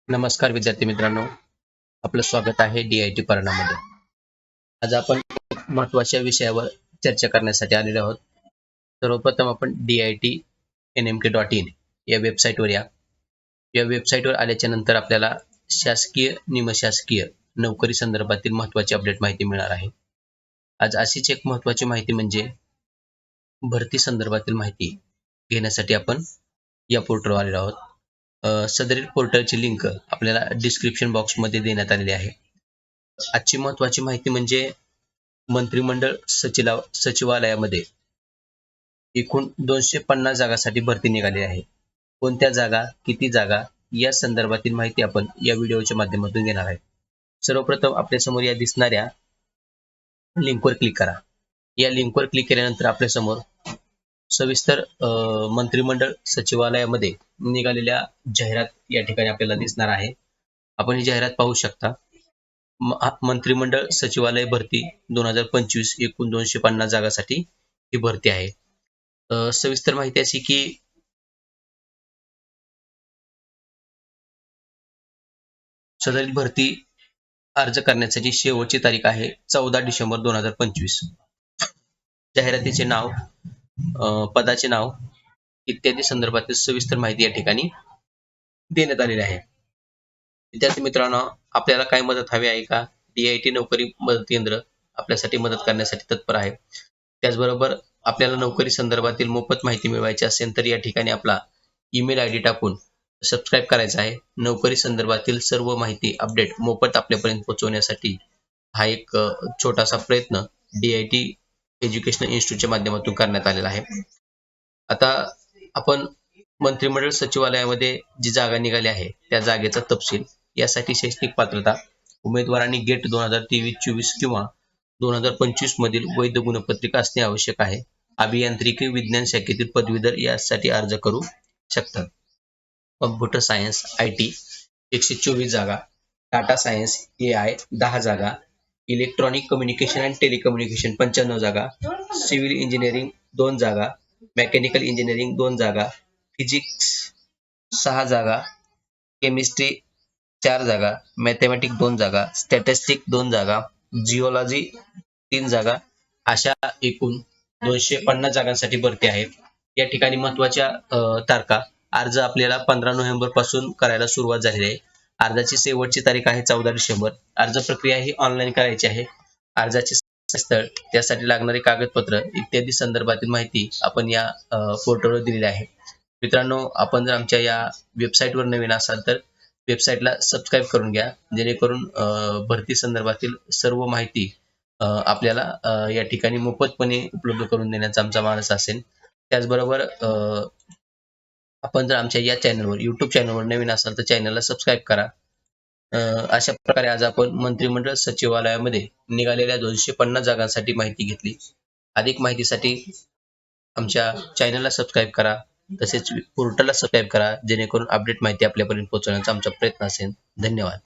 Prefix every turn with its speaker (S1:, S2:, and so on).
S1: नमस्कार विद्यार्थी मित्रांनो, आपलं स्वागत आहे DIT पारणामध्ये. आज आपण महत्त्वाच्या विषयावर चर्चा करण्यासाठी आलेलो आहोत. सर्वप्रथम आपण DIT-NMK.in या वेबसाईटवर या. या वेबसाईटवर आल्याच्या नंतर आपल्याला शासकीय, निमशासकीय नोकरी संदर्भातील महत्त्वाची अपडेट माहिती मिळणार आहे. आज अशीच एक महत्त्वाची माहिती म्हणजे भरती संदर्भातील माहिती घेण्यासाठी आपण या पोर्टलवर आलेलो आहोत. सदरील पोर्टलची लिंक आपल्याला डिस्क्रिप्शन बॉक्समध्ये देण्यात आलेली आहे. आजची महत्त्वाची माहिती म्हणजे मंत्रिमंडळ सचिवालयामध्ये एकूण 250 जागांसाठी भरती निघाली आहे. कोणत्या जागा, किती जागा या संदर्भातील माहिती आपण या व्हिडिओच्या माध्यमातून घेणार आहे. सर्वप्रथम आपल्यासमोर या दिसणाऱ्या लिंकवर क्लिक करा. या लिंकवर क्लिक केल्यानंतर आपल्यासमोर सविस्तर मंत्रिमंडळ सचिवालयामध्ये निघालेल्या जाहिरात या ठिकाणी आपल्याला दिसणार आहे. आपण ही जाहिरात पाहू शकता. मंत्रिमंडळ सचिवालय भरती 2025 एकूण 250 जागांसाठी ही भरती आहे. सविस्तर माहिती अशी की सदरील भरती अर्ज करण्यासाठी शेवटची तारीख आहे 14 डिसेंबर 2025. जाहिरातीचे नाव, पदाचे नाव इत्यादी संदर्भातील सविस्तर माहिती या ठिकाणी देण्यात आलेली आहे. विद्यार्थी मित्रांनो, आपल्याला काय मदत हवी आहे का? DIT नोकरी मदत केंद्र आपल्यासाठी मदत करण्यासाठी तत्पर आहे. त्याचबरोबर आपल्याला नोकरी संदर्भातील मोफत माहिती मिळवायची असेल तर या ठिकाणी आपला ईमेल ID टाकून सबस्क्राईब करायचा आहे. नोकरी संदर्भातील सर्व माहिती अपडेट मोफत आपल्यापर्यंत पोहोचवण्यासाठी हा एक छोटासा प्रयत्न DIT एज्युकेशनल इन्स्टिट्यूटच्या माध्यमातून करण्यात आलेला आहे. आता आपण मंत्रिमंडळ सचिवालयामध्ये जी जागा निघाली आहे त्या जागेचा तपशील. यासाठी शैक्षणिक पात्रता उमेदवारांनी गेट 2023-24 किंवा 2025 मधील वैध गुणपत्रिका असणे आवश्यक आहे. अभियांत्रिकी विज्ञान शाखेतील पदवीधर यासाठी अर्ज करू शकतात. कॉम्प्युटर सायन्स IT 124 जागा, डाटा सायन्स AI 10 जागा, इलेक्ट्रॉनिक कम्युनिकेशन अँड टेलिकम्युनिकेशन 95 जागा, सिव्हिल इंजिनिअरिंग 2 जागा, मेकॅनिकल इंजिनिअरिंग 2 जागा, फिजिक्स 6 जागा, केमिस्ट्री 4 जागा, मॅथमॅटिक्स 2 जागा, स्टॅटिस्टिक 2 जागा, जिओलॉजी 3 जागा, अशा एकूण 250 जागांसाठी भरती आहे. या ठिकाणी महत्त्वाच्या तारखा. अर्ज आपल्याला 15 नोव्हेंबर पासून करायला सुरुवात झालेली आहे. अर्जाची शेवटची तारीख आहे 14 डिसेंबर. अर्ज प्रक्रिया ही ऑनलाईन करायची आहे. अर्जाचे स्थळ, त्यासाठी लागणारे कागदपत्र इत्यादी संदर्भातील माहिती आपण या पोर्टलवर दिलेली आहे. मित्रांनो, आपण जर आमच्या या वेबसाईटवर नवीन असाल तर वेबसाईटला सबस्क्राईब करून घ्या, जेणेकरून भरती संदर्भातील सर्व माहिती आपल्याला या ठिकाणी मोफतपणे उपलब्ध करून देण्याचा आमचा मानस असेल. त्याचबरोबर आपण जर आमच्या या चॅनलवर, YouTube चॅनलवर नवीन असाल तर चॅनलला सबस्क्राईब करा. अशा प्रकारे आज आपण मंत्रिमंडळ सचिवालयामध्ये निघालेल्या 250 जागांसाठी माहिती घेतली. अधिक माहितीसाठी आमच्या चॅनलला सबस्क्राईब करा, तसेच पोर्टलला सबस्क्राईब करा, जेणेकरून अपडेट माहिती आपल्यापर्यंत पोहोचवण्याचा आमचा प्रयत्न असेल. धन्यवाद.